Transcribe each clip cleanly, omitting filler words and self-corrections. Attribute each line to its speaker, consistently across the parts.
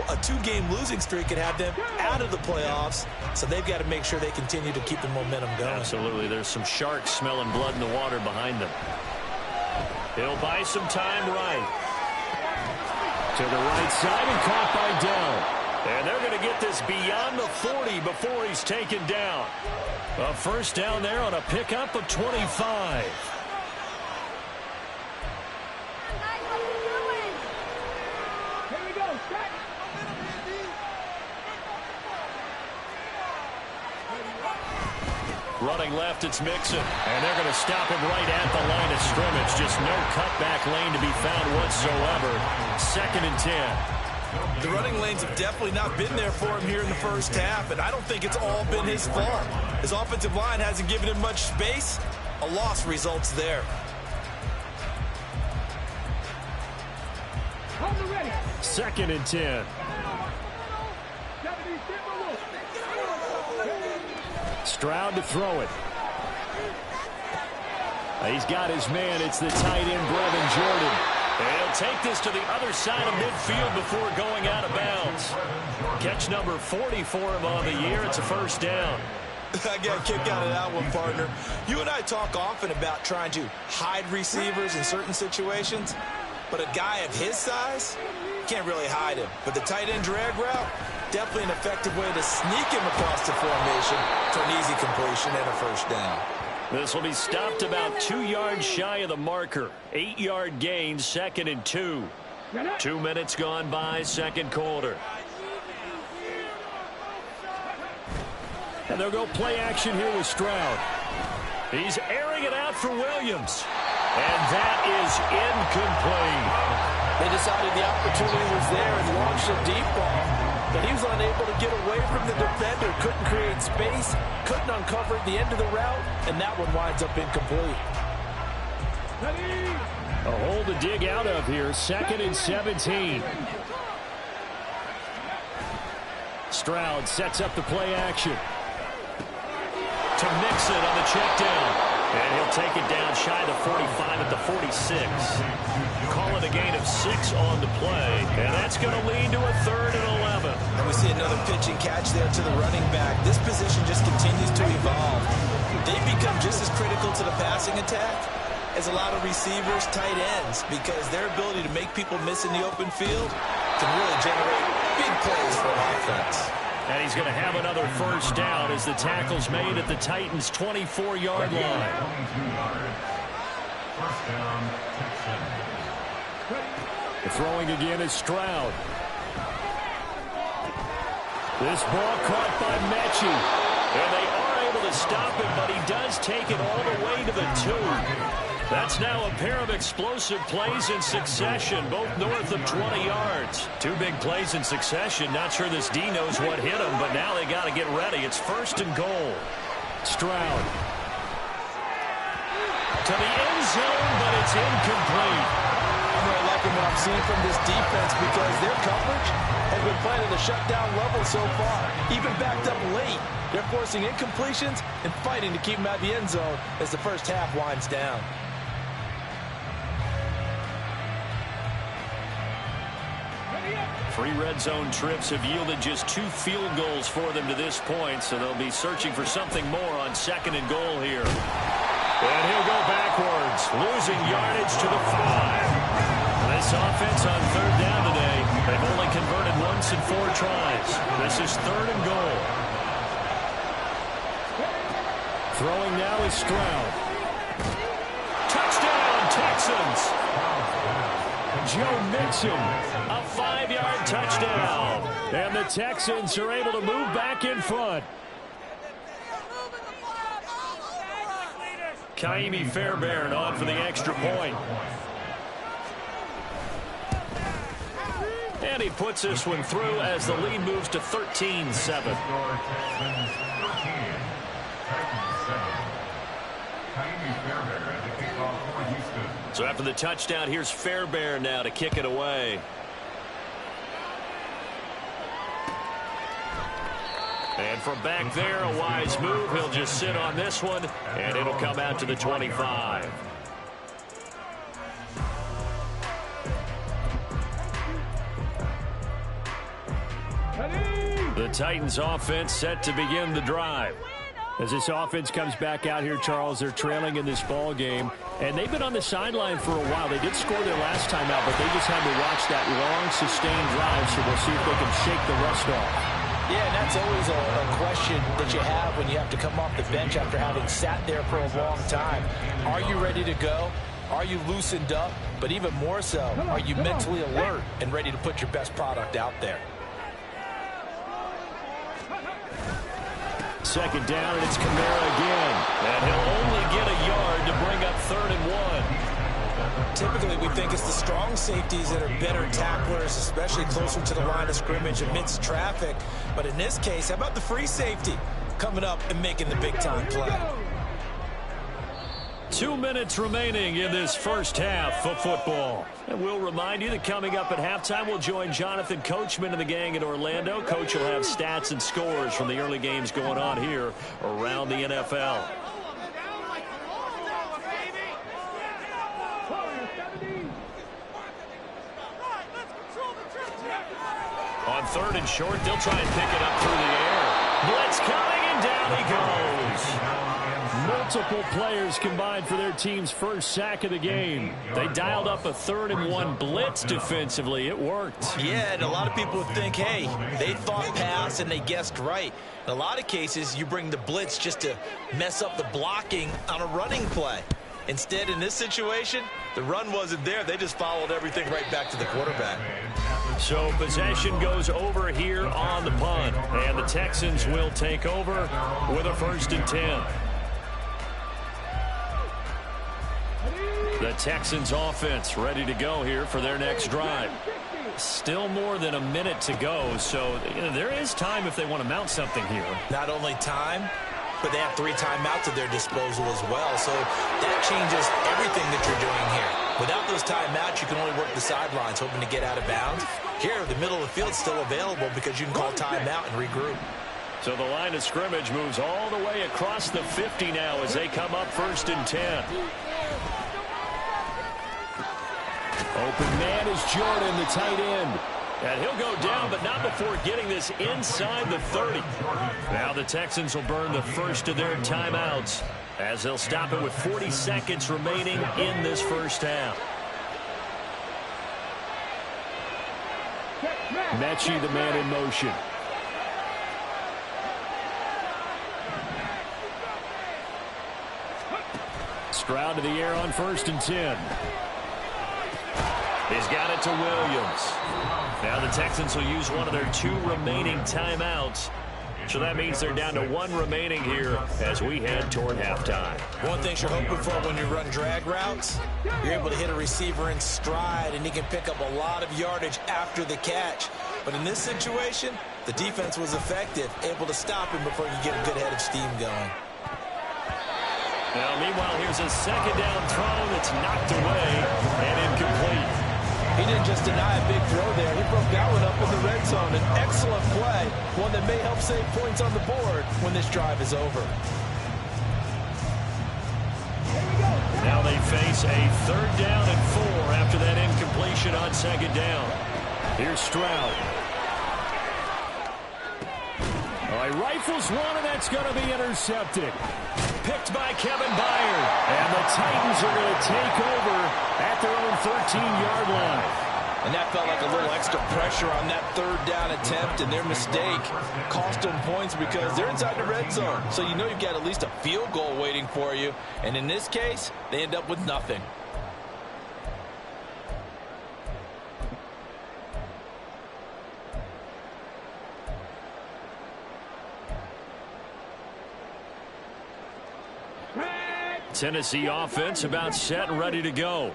Speaker 1: A 2-game losing streak could have them out of the playoffs, so they've got to make sure they continue to keep the momentum going.
Speaker 2: Absolutely. There's some sharks smelling blood in the water behind them. He'll buy some time right. To the right side and caught by Dell. And they're going to get this beyond the 40 before he's taken down. A first down there on a pickup of 25. Running left, it's Mixon. And they're going to stop him right at the line of scrimmage. Just no cutback lane to be found whatsoever. 2nd and 10.
Speaker 1: The running lanes have definitely not been there for him here in the first half, and I don't think it's all been his fault. His offensive line hasn't given him much space. A loss results there.
Speaker 2: 2nd and 10. Stroud to throw it. He's got his man. It's the tight end, Brevin Jordan. And he'll take this to the other side of midfield before going out of bounds. Catch number 40 for him on the year. It's a first down.
Speaker 1: I got a kick out of that one, partner. You and I talk often about trying to hide receivers in certain situations, but a guy of his size can't really hide him. But the tight end drag route, definitely an effective way to sneak him across the formation for an easy completion and a first down.
Speaker 2: This will be stopped about 2 yards shy of the marker. 8-yard gain, 2nd and 2. 2 minutes gone by, second quarter. And they'll go play action here with Stroud. He's airing it out for Williams. And that is incomplete.
Speaker 1: They decided the opportunity was there and launched a deep ball. But he was unable to get away from the defender, couldn't create space, couldn't uncover at the end of the route, and that one winds up incomplete.
Speaker 2: A hole to dig out of here, 2nd and 17. Stroud sets up the play action. To Mixon on the check down. And he'll take it down shy of the 45 at the 46. Call it a gain of 6 on the play. And that's going to lead to a 3rd and 11.
Speaker 1: And we see another pitch and catch there to the running back. This position just continues to evolve. They've become just as critical to the passing attack as a lot of receivers, tight ends, because their ability to make people miss in the open field can really generate big plays for an offense.
Speaker 2: And he's going to have another first down as the tackle's made at the Titans' 24-yard line. Throwing again is Stroud. This ball caught by Mechie. And they are able to stop him, but he does take it all the way to the 2. That's now a pair of explosive plays in succession, both north of 20 yards. 2 big plays in succession. Not sure this D knows what hit him, but now they got to get ready. It's 1st and goal. Stroud. To the end zone, but it's incomplete.
Speaker 1: I'm really liking what I'm seeing from this defense because their coverage has been playing at a shutdown level so far. Even backed up late, they're forcing incompletions and fighting to keep them out of the end zone as the first half winds down.
Speaker 2: 3 red zone trips have yielded just 2 field goals for them to this point, so they'll be searching for something more on 2nd and goal here. And he'll go backwards, losing yardage to the 5. This offense on 3rd down today, they've only converted once in 4 tries. This is 3rd and goal. Throwing now is Stroud. Touchdown, Texans! Joe Mixon, a 5-yard touchdown. And the Texans are able to move back in front. Kaimi Fairbairn on for the extra point. And he puts this one through as the lead moves to 13-7. So after the touchdown, here's Fairbairn now to kick it away. And from back there, a wise move. He'll just sit on this one, and it'll come out to the 25. The Titans offense set to begin the drive.
Speaker 3: As this offense comes back out here, Charles, they're trailing in this ball game, and they've been on the sideline for a while. They did score their last time out, but they just had to watch that long, sustained drive, so we'll see if they can shake the rust off.
Speaker 1: Yeah, and that's always a question that you have when you have to come off the bench after having sat there for a long time. Are you ready to go? Are you loosened up? But even more so, are you mentally alert and ready to put your best product out there?
Speaker 2: Second down, and it's Kamara again. And he'll only get a yard to bring up 3rd and 1.
Speaker 1: Typically, we think it's the strong safeties that are better tacklers, especially closer to the line of scrimmage amidst traffic. But in this case, how about the free safety coming up and making the big-time play?
Speaker 2: 2 minutes remaining in this first half of football. And we'll remind you that coming up at halftime, we'll join Jonathan Coachman and the gang in Orlando. Coach will have stats and scores from the early games going on here around the NFL. On 3rd and short, they'll try and pick it up through the air. Blitz coming, and down he goes.
Speaker 3: Multiple players combined for their team's first sack of the game. They dialed up a 3rd and 1 blitz defensively. It worked.
Speaker 1: Yeah, and a lot of people would think, hey, they thought pass and they guessed right. In a lot of cases, you bring the blitz just to mess up the blocking on a running play. Instead, in this situation, the run wasn't there. They just followed everything right back to the quarterback.
Speaker 2: So possession goes over here on the punt, and the Texans will take over with a 1st and 10. The Texans offense ready to go here for their next drive. Still more than a minute to go, so there is time if they want to mount something here.
Speaker 1: Not only time, but they have 3 timeouts at their disposal as well, so that changes everything that you're doing here. Without those timeouts, you can only work the sidelines, hoping to get out of bounds. Here, the middle of the field is still available because you can call timeout and regroup.
Speaker 2: So the line of scrimmage moves all the way across the 50 now as they come up 1st and 10.
Speaker 3: Open man is Jordan, the tight end.
Speaker 2: And he'll go down, but not before getting this inside the 30. Now the Texans will burn the first of their timeouts as they'll stop it with 40 seconds remaining in this first half.
Speaker 3: Mechie, the man in motion. Stroud to the air on 1st and 10.
Speaker 2: He's got it to Williams. Now the Texans will use one of their 2 remaining timeouts. So that means they're down to 1 remaining here as we head toward halftime.
Speaker 1: One thing you're hoping for when you run drag routes, you're able to hit a receiver in stride, and he can pick up a lot of yardage after the catch. But in this situation, the defense was effective, able to stop him before you get a good head of steam going.
Speaker 2: Now, meanwhile, here's a 2nd down throw that's knocked away and incomplete.
Speaker 1: He didn't just deny a big throw there. He broke that one up in the red zone. An excellent play, one that may help save points on the board when this drive is over.
Speaker 2: Now they face a 3rd down and 4 after that incompletion on 2nd down.
Speaker 3: Here's Stroud. He rifles one, and that's going to be intercepted.
Speaker 2: Picked by Kevin Byard.
Speaker 3: And the Titans are going to take over at their own 13-yard line.
Speaker 1: And that felt like a little extra pressure on that 3rd down attempt, and their mistake cost them points because they're inside the red zone. So you know you've got at least a field goal waiting for you. And in this case, they end up with nothing.
Speaker 2: Tennessee offense about set and ready to go.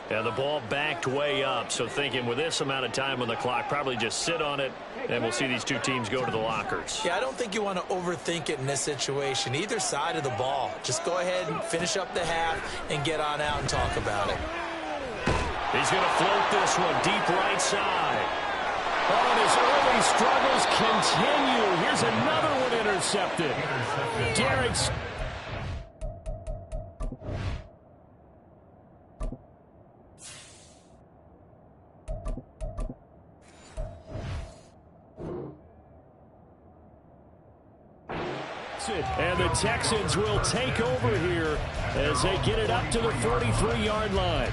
Speaker 2: And the ball backed way up, so thinking with this amount of time on the clock, probably just sit on it, and we'll see these 2 teams go to the lockers.
Speaker 1: Yeah, I don't think you want to overthink it in this situation. Either side of the ball. Just go ahead and finish up the half and get on out and talk about it.
Speaker 2: He's going to float this one deep right side.
Speaker 3: Oh, and his early struggles continue. Here's another one intercepted. Derek's And the Texans will take over here as they get it up to the 43-yard line.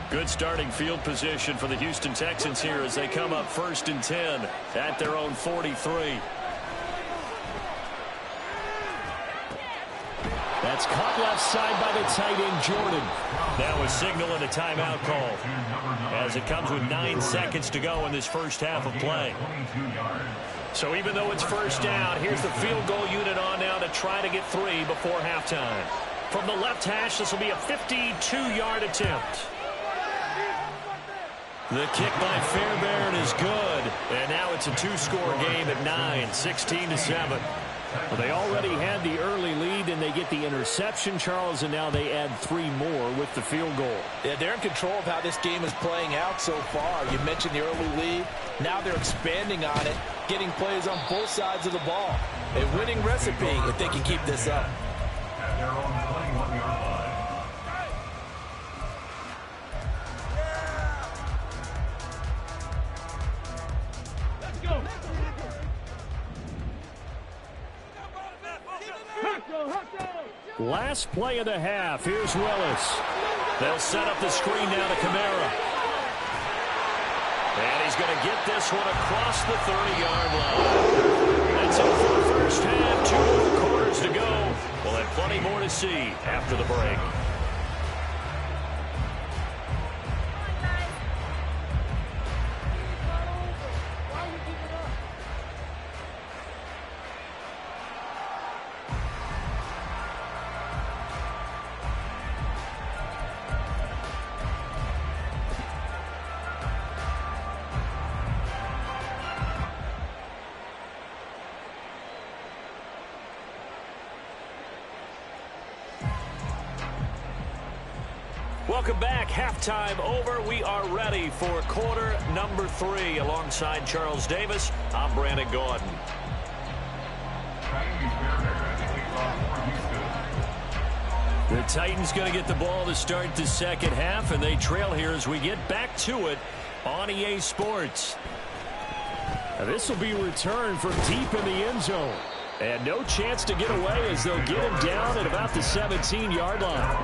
Speaker 2: Good starting field position for the Houston Texans here as they come up 1st and 10 at their own 43.
Speaker 3: That's caught left side by the tight end, Jordan.
Speaker 2: That was signaling a timeout call as it comes with 9 seconds to go in this first half of play. So even though it's first down, here's the field goal unit on now to try to get 3 before halftime. From the left hash, this will be a 52-yard attempt. The kick by Fairbairn is good. And now it's a 2-score game at 9, 16-7.
Speaker 3: Well, they already had the early lead, and they get the interception, Charles, and now they add 3 more with the field goal.
Speaker 1: Yeah, they're in control of how this game is playing out so far. You mentioned the early lead. Now they're expanding on it, getting plays on both sides of the ball. A winning recipe if they can keep this up.
Speaker 3: Last play of the half. Here's Willis.
Speaker 2: They'll set up the screen now to Kamara. And he's going to get this one across the 30-yard line. That's it for the first half. 2 more quarters to go. We'll have plenty more to see after the break. Welcome back. Halftime over. We are ready for quarter number 3. Alongside Charles Davis, I'm Brandon Gaudin. The Titans going to get the ball to start the second half, and they trail here as we get back to it on EA Sports.
Speaker 3: Now this will be returned from deep in the end zone. And no chance to get away as they'll get him down at about the 17-yard line.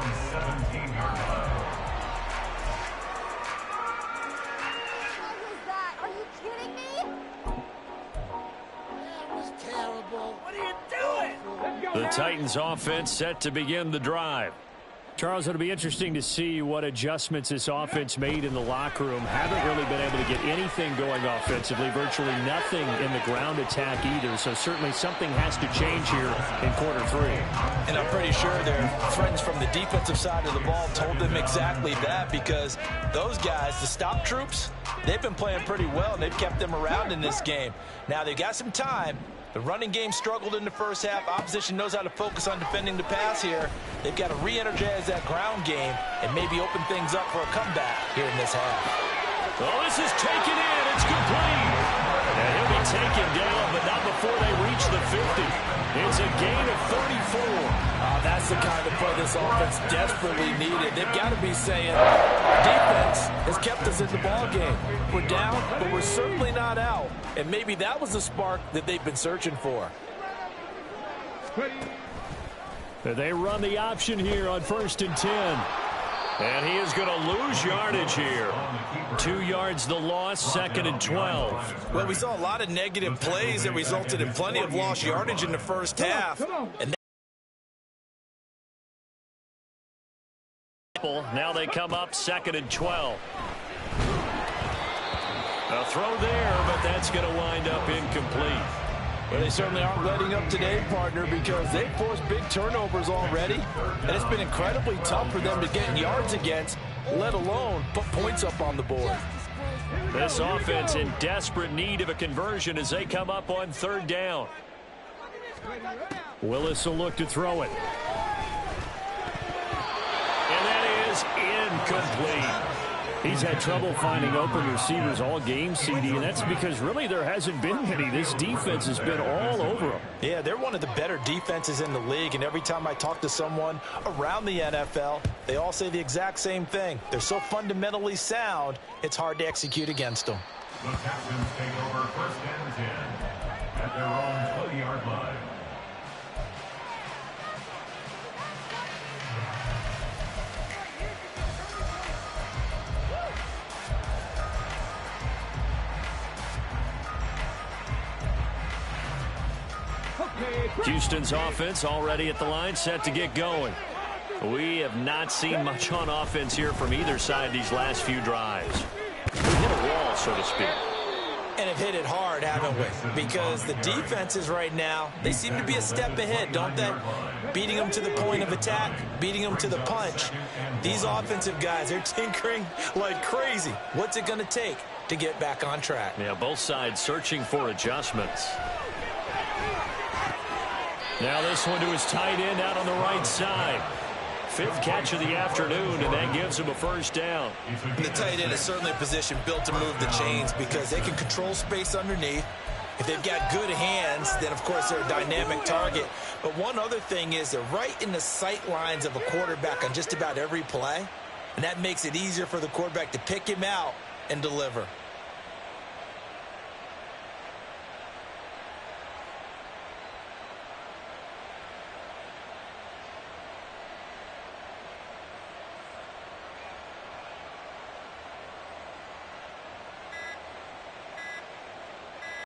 Speaker 3: The Titans offense set to begin the drive. Charles, it'll be interesting to see what adjustments this offense made in the locker room. Haven't really been able to get anything going offensively, virtually nothing in the ground attack either. So certainly something has to change here in quarter 3.
Speaker 1: And I'm pretty sure their friends from the defensive side of the ball told them exactly that, because those guys, the stop troops, they've been playing pretty well, and they've kept them around in this game. Now they've got some time. The running game struggled in the first half. Opposition knows how to focus on defending the pass here. They've got to re-energize that ground game and maybe open things up for a comeback here in this half.
Speaker 2: Oh, this is taken in. It's complete. And he'll be taken down, but not before they reach the 50. It's a gain of 34.
Speaker 1: That's the kind of play this offense desperately needed. They've got to be saying, our defense has kept us in the ball game. We're down, but we're certainly not out. And maybe that was the spark that they've been searching for.
Speaker 3: They run the option here on 1st and 10.
Speaker 2: And he is going to lose yardage here. 2 yards the loss, 2nd and 12.
Speaker 1: Well, we saw a lot of negative plays that resulted in plenty of lost yardage in the first half. And
Speaker 2: now they come up 2nd and 12. A throw there, but that's going to wind up incomplete.
Speaker 1: Well, they certainly aren't letting up today, partner, because they've forced big turnovers already. And it's been incredibly tough for them to get yards against, let alone put points up on the board.
Speaker 2: This offense in desperate need of a conversion as they come up on 3rd down.
Speaker 3: Willis will look to throw it.
Speaker 2: And that is incomplete.
Speaker 3: He's had trouble finding open receivers all game, CD, and that's because really there hasn't been any. This defense has been all over him.
Speaker 1: Yeah, they're one of the better defenses in the league, and every time I talk to someone around the NFL, they all say the exact same thing. They're so fundamentally sound, it's hard to execute against them.
Speaker 4: The Texans take over 1st and 10 at their own 20-yard line.
Speaker 2: Houston's offense already at the line, set to get going. We have not seen much on offense here from either side these last few drives. We hit a wall, so to speak.
Speaker 1: And have hit it hard, haven't we? Because the defenses right now, they seem to be a step ahead, don't they? Beating them to the point of attack, beating them to the punch. These offensive guys, they're tinkering like crazy. What's it going to take to get back on track?
Speaker 2: Yeah, both sides searching for adjustments. Now this one to his tight end out on the right side. 5th catch of the afternoon, and that gives him a 1st down.
Speaker 1: And the tight end is certainly a position built to move the chains because they can control space underneath. If they've got good hands, then, of course, they're a dynamic target. But one other thing is they're right in the sight lines of a quarterback on just about every play, and that makes it easier for the quarterback to pick him out and deliver.